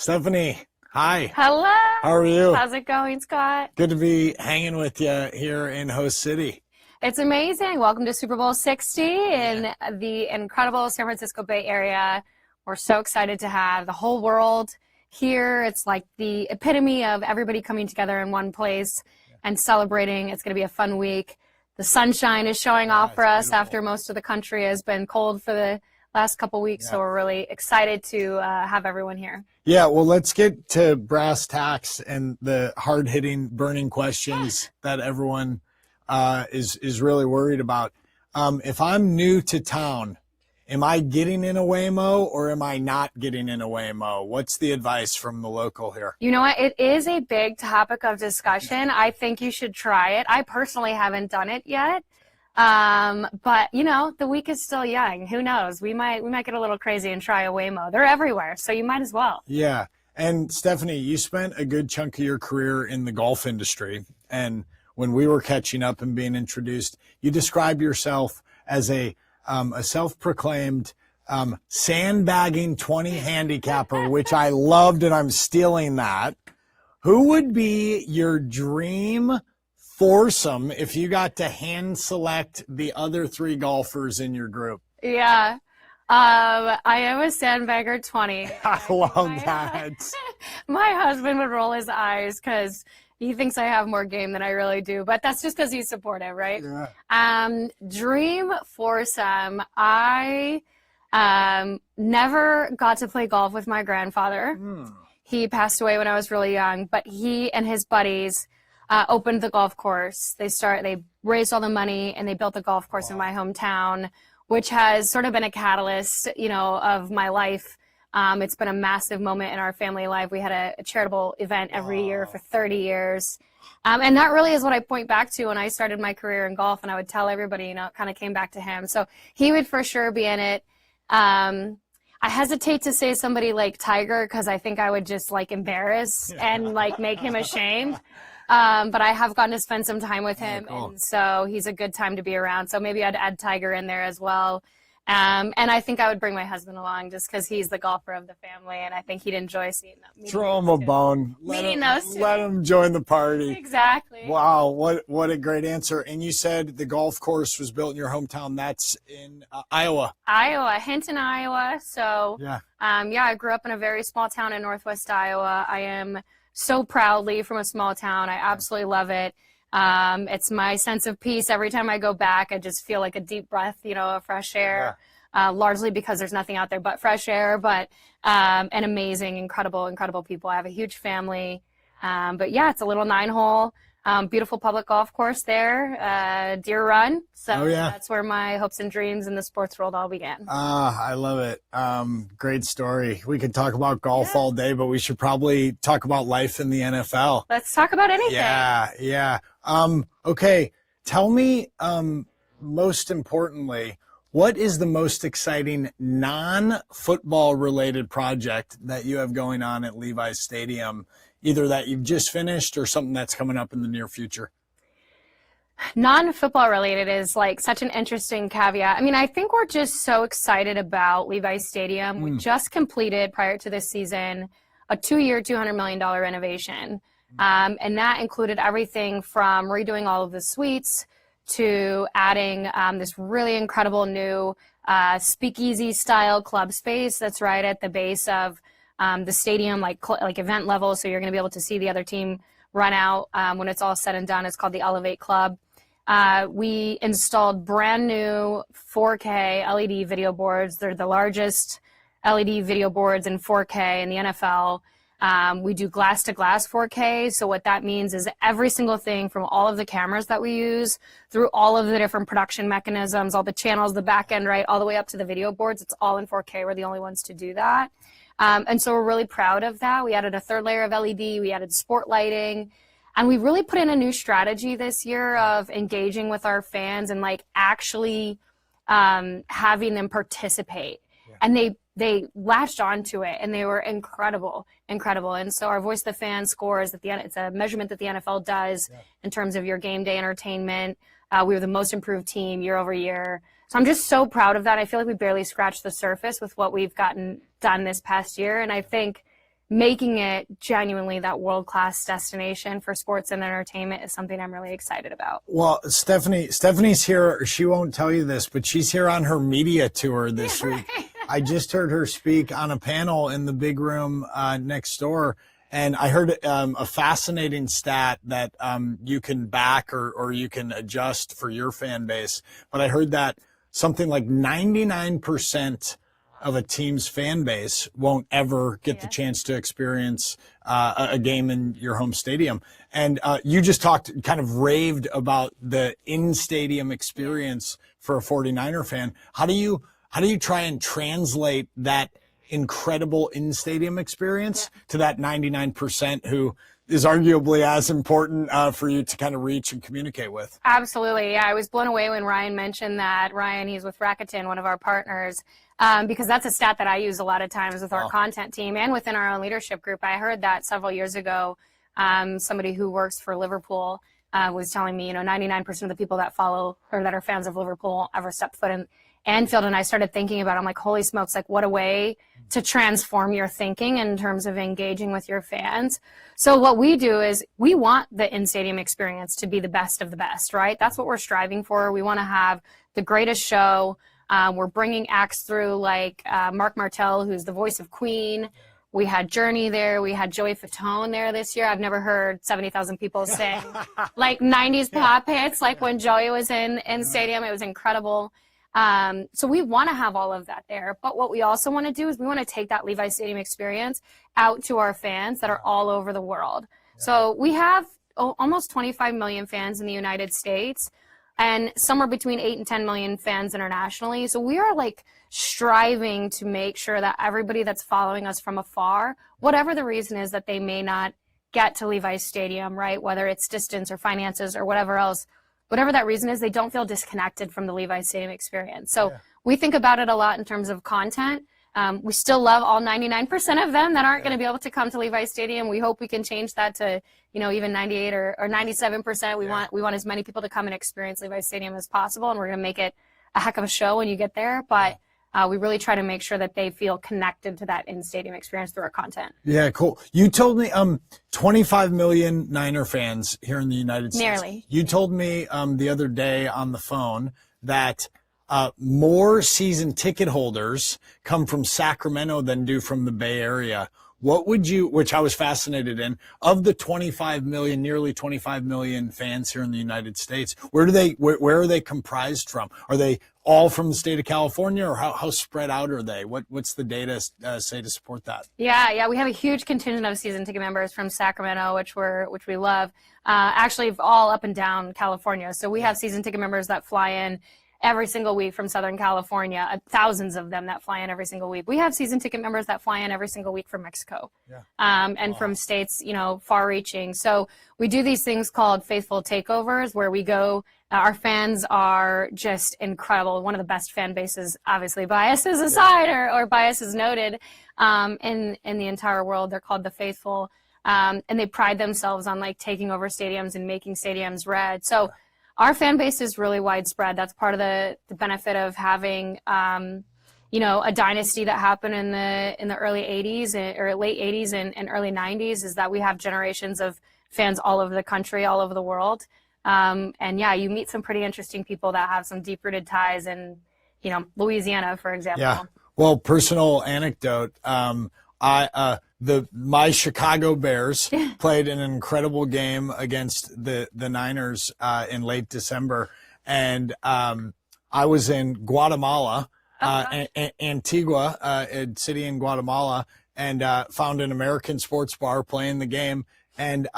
Stephanie, hi. Hello. How are you? How's it going, Scott? Good to be hanging with you here in Host City. It's amazing. Welcome to Super Bowl 60 in the incredible San Francisco Bay Area. We're so excited to have the whole world here. It's like the epitome of everybody coming together in one place and celebrating. It's going to be a fun week. The sunshine is showing off for us after most of the country has been cold for the last couple weeks. So we're really excited to have everyone here. Yeah, well, let's get to brass tacks and the hard-hitting, burning questions that everyone is really worried about. If I'm new to town, am I getting in a Waymo or am I not getting in a Waymo? What's the advice from the local here? You know what? It is a big topic of discussion. I think you should try it. I personally haven't done it yet. But you know, the week is still young. Who knows? We might get a little crazy and try a Waymo. They're everywhere, so you might as well. Yeah. And Stephanie, you spent a good chunk of your career in the golf industry. And when we were catching up and being introduced, you described yourself as a self-proclaimed sandbagging 20 handicapper, which I loved, and I'm stealing that. Who would be your dream foursome if you got to hand select the other three golfers in your group? Yeah. I am a sandbagger 20. I love that. My husband would roll his eyes because he thinks I have more game than I really do, but that's just because he's supportive, right? Yeah. Dream foursome. I never got to play golf with my grandfather. He passed away when I was really young, but he and his buddies opened the golf course. They raised all the money and they built the golf course in my hometown, which has sort of been a catalyst, you know, of my life. It's been a massive moment in our family life. We had a charitable event every year for 30 years. And that really is what I point back to when I started my career in golf, and I would tell everybody, you know, it kind of came back to him. So he would for sure be in it. I hesitate to say somebody like Tiger because I think I would just like embarrass and like make him ashamed. But I have gotten to spend some time with him, and so he's a good time to be around. So maybe I'd add Tiger in there as well. And I think I would bring my husband along just because he's the golfer of the family, and I think he'd enjoy seeing them. Throw him a bone. Let him join the party. Exactly. Wow, what a great answer. And you said the golf course was built in your hometown. That's in Iowa. Hinton, Iowa. So, I grew up in a very small town in northwest Iowa. I am so proudly from a small town. I absolutely love it. It's my sense of peace. Every time I go back, I just feel like a deep breath, you know, of fresh air, largely because there's nothing out there but fresh air, but and amazing, incredible people. I have a huge family. But yeah, it's a little 9-hole, beautiful public golf course there, Deer Run. So that's where my hopes and dreams in the sports world all began. I love it. Great story. We could talk about golf all day, but we should probably talk about life in the NFL. Let's talk about anything. Yeah. Okay. Tell me, most importantly, what is the most exciting non-football related project that you have going on at Levi's Stadium, either that you've just finished or something that's coming up in the near future? Non-football related is like such an interesting caveat. I mean, I think we're just so excited about Levi's Stadium. We just completed, prior to this season, a 2-year, $200 million renovation. And that included everything from redoing all of the suites to adding this really incredible new speakeasy style club space that's right at the base of the stadium, like event level. So you're going to be able to see the other team run out when it's all said and done. It's called the Elevate Club. We installed brand new 4K LED video boards. They're the largest LED video boards in 4K in the NFL. We do glass-to-glass 4K, so what that means is every single thing from all of the cameras that we use, through all of the different production mechanisms, all the channels, the back end, right, all the way up to the video boards, it's all in 4K. We're the only ones to do that. And so we're really proud of that. We added a third layer of LED, we added sport lighting, and we really put in a new strategy this year of engaging with our fans and like actually having them participate. And they latched onto it, and they were incredible. And so our Voice of the Fan scores, it's a measurement that the NFL does in terms of your game day entertainment. We were the most improved team year over year. So I'm just so proud of that. I feel like we barely scratched the surface with what we've gotten done this past year. And I think making it genuinely that world-class destination for sports and entertainment is something I'm really excited about. Well, Stephanie's here. She won't tell you this, but she's here on her media tour this week. I just heard her speak on a panel in the big room next door. And I heard a fascinating stat that you can back or you can adjust for your fan base. But I heard that something like 99% of a team's fan base won't ever get the chance to experience a game in your home stadium. And you just kind of raved about the in-stadium experience for a 49er fan. How do you try and translate that incredible in-stadium experience to that 99% who is arguably as important for you to kind of reach and communicate with? Absolutely. Yeah, I was blown away when Ryan mentioned that. Ryan, he's with Rakuten, one of our partners, because that's a stat that I use a lot of times with our content team and within our own leadership group. I heard that several years ago. Somebody who works for Liverpool was telling me, 99% of the people that follow or that are fans of Liverpool ever step foot in Anfield. And I started thinking about it. I'm like, holy smokes, like what a way to transform your thinking in terms of engaging with your fans. So what we do is we want the in-stadium experience to be the best of the best, right? That's what we're striving for. We want to have the greatest show. We're bringing acts through like Mark Martel, who's the voice of Queen. We had Journey there. We had Joey Fatone there this year. I've never heard 70,000 people sing like 90s pop hits like when Joey was in stadium. It was incredible. So we want to have all of that there. But what we also want to do is we want to take that Levi's Stadium experience out to our fans that are all over the world. So we have almost 25 million fans in the United States and somewhere between 8 and 10 million fans internationally. So we are like striving to make sure that everybody that's following us from afar, whatever the reason is that they may not get to Levi's Stadium, right? Whether it's distance or finances or whatever else, whatever that reason is, they don't feel disconnected from the Levi's Stadium experience. So we think about it a lot in terms of content. We still love all 99% of them that aren't going to be able to come to Levi's Stadium. We hope we can change that to, even 98 or 97%. We want as many people to come and experience Levi's Stadium as possible, and we're going to make it a heck of a show when you get there. But we really try to make sure that they feel connected to that in-stadium experience through our content. Yeah, cool. You told me 25 million Niner fans here in the United States. Nearly. You told me the other day on the phone that more season ticket holders come from Sacramento than do from the Bay Area. What would you, which I was fascinated in, of the 25 million, nearly 25 million fans here in the United States, where are they comprised from? Are they all from the state of California, or how spread out are they? What's the data say to support that? Yeah, we have a huge contingent of season ticket members from Sacramento, which we love. Actually, all up and down California. So we have season ticket members that fly in every single week from Southern California, thousands of them that fly in every single week. We have season ticket members that fly in every single week from Mexico, and from states, far-reaching. So we do these things called faithful takeovers, where we go. Our fans are just incredible. One of the best fan bases, obviously, biases aside, or biases noted, in the entire world. They're called the Faithful, and they pride themselves on like taking over stadiums and making stadiums red. So our fan base is really widespread. That's part of the benefit of having, a dynasty that happened in the early 80s or late 80s and early 90s, is that we have generations of fans all over the country, all over the world. You meet some pretty interesting people that have some deep-rooted ties in, Louisiana, for example. Yeah. Well, personal anecdote. My Chicago Bears played an incredible game against the Niners in late December, and I was in Guatemala, Antigua, a city in Guatemala, and found an American sports bar playing the game, and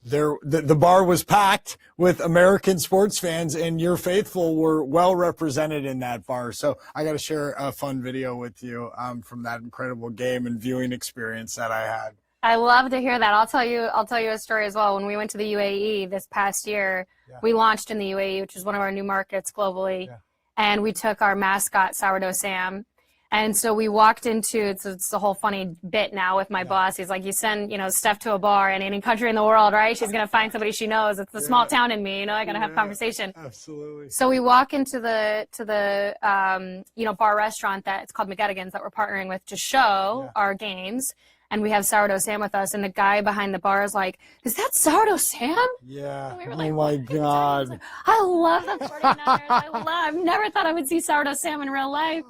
the bar was packed with American sports fans, and your faithful were well represented in that bar. So I got to share a fun video with you from that incredible game and viewing experience that I had. I love to hear that. I'll tell you a story as well. When we went to the UAE this past year, we launched in the UAE, which is one of our new markets globally, and we took our mascot, Sourdough Sam. And so we walked into, it's a whole funny bit now with my boss. He's like, you send, Steph to a bar in any country in the world, right? She's going to find somebody she knows. It's the small town in me, I got to have conversation. Absolutely. So we walk into the bar restaurant that it's called McAdams that we're partnering with to show our games. and we have Sourdough Sam with us, and the guy behind the bar is like, "Is that Sourdough Sam?" Yeah. And we were Oh like, my God. Like, I love the 49ers. I've never thought I would see Sourdough Sam in real life.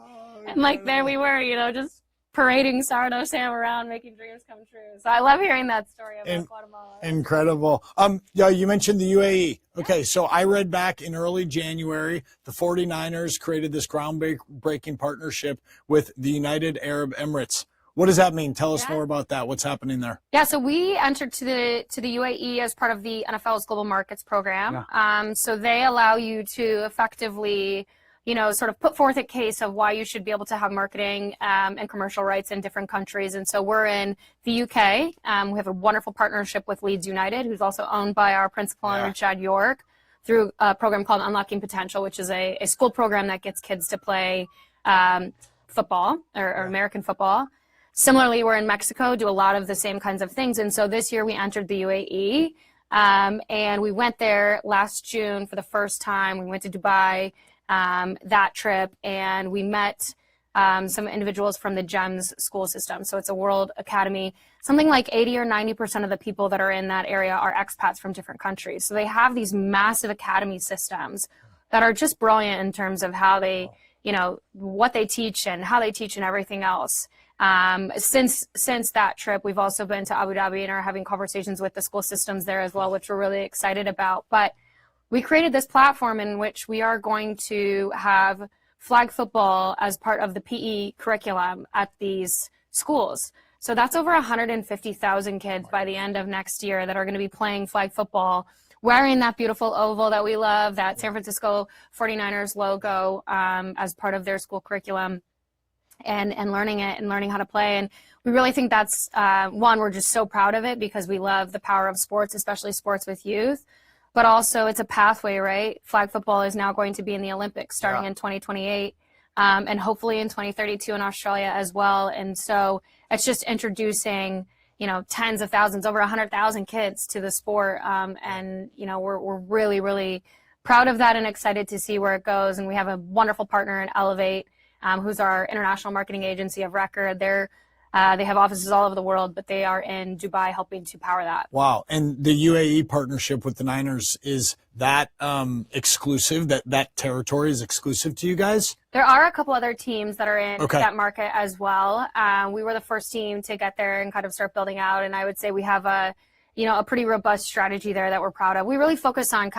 And like there we were, just parading Sourdough Sam around, making dreams come true. So I love hearing that story about Guatemala. Incredible. Yeah, you mentioned the UAE. Okay, so I read back in early January, the 49ers created this groundbreaking partnership with the United Arab Emirates. What does that mean? Tell us more about that. What's happening there? Yeah, so we entered to the UAE as part of the NFL's Global Markets program. Yeah. So they allow you to effectively, sort of put forth a case of why you should be able to have marketing and commercial rights in different countries. And so we're in the UK. We have a wonderful partnership with Leeds United, who's also owned by our principal owner, Chad York, through a program called Unlocking Potential, which is a school program that gets kids to play football or American football. Similarly, we're in Mexico, do a lot of the same kinds of things. And so this year we entered the UAE, and we went there last June for the first time. We went to Dubai that trip, and we met some individuals from the GEMS school system. So it's a world academy. Something like 80 or 90% of the people that are in that area are expats from different countries. So they have these massive academy systems that are just brilliant in terms of how they, what they teach and how they teach and everything else. Since that trip, we've also been to Abu Dhabi and are having conversations with the school systems there as well, which we're really excited about. But we created this platform in which we are going to have flag football as part of the PE curriculum at these schools. So that's over 150,000 kids by the end of next year that are going to be playing flag football, wearing that beautiful oval that we love, that San Francisco 49ers logo as part of their school curriculum. And learning it and learning how to play. And we really think that's, one, we're just so proud of it because we love the power of sports, especially sports with youth. But also it's a pathway, right? Flag football is now going to be in the Olympics starting in 2028 and hopefully in 2032 in Australia as well. And so it's just introducing, tens of thousands, over 100,000 kids to the sport. And, we're really, really proud of that and excited to see where it goes. And we have a wonderful partner in Elevate, who's our international marketing agency of record. They have offices all over the world, but they are in Dubai helping to power that. Wow. And the UAE partnership with the Niners, is that exclusive? That territory is exclusive to you guys? There are a couple other teams that are in that market as well. We were the first team to get there and kind of start building out. And I would say we have a pretty robust strategy there that we're proud of. We really focus on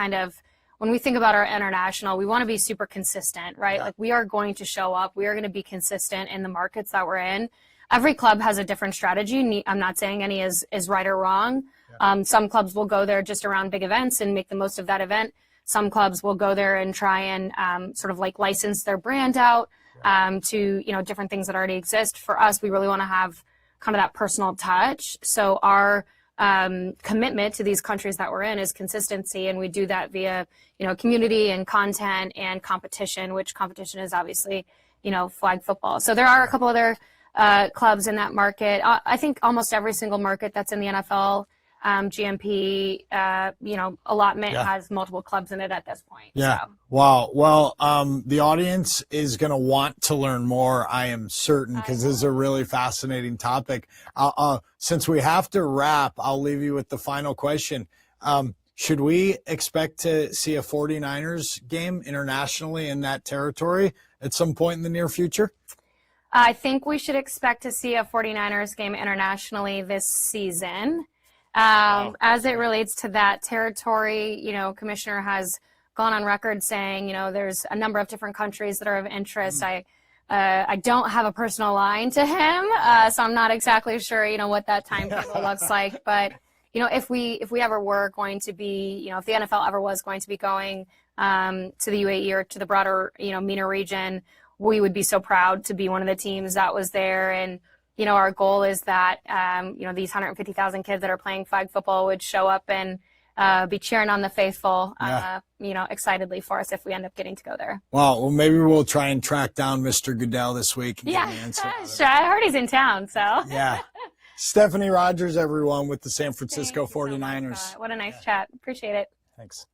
when we think about our international, we want to be super consistent, right? Like we are going to show up. We are going to be consistent in the markets that we're in. Every club has a different strategy. I'm not saying any is right or wrong. Some clubs will go there just around big events and make the most of that event. Some clubs will go there and try and sort of like license their brand out to, different things that already exist. For us, we really want to have kind of that personal touch. So our commitment to these countries that we're in is consistency, and we do that via community and content and competition, which competition is obviously flag football. So there are a couple other clubs in that market. I think almost every single market that's in the NFL GMP allotment has multiple clubs in it at this point. Yeah. So. Wow. Well, the audience is going to want to learn more, I am certain, because this is a really fascinating topic. Since we have to wrap, I'll leave you with the final question. Should we expect to see a 49ers game internationally in that territory at some point in the near future? I think we should expect to see a 49ers game internationally this season. As it relates to that territory, Commissioner has gone on record saying, there's a number of different countries that are of interest. I don't have a personal line to him, so I'm not exactly sure, what that timetable looks like. But, if we ever were going to be, if the NFL ever was going to be going to the UAE or to the broader, MENA region, we would be so proud to be one of the teams that was there. And, our goal is that, these 150,000 kids that are playing flag football would show up and be cheering on the faithful, excitedly for us if we end up getting to go there. Well, maybe we'll try and track down Mr. Goodell this week. And get an answer sure. I heard he's in town, so. Yeah. Stephanie Rogers, everyone, with the San Francisco 49ers. What a nice chat. Appreciate it. Thanks.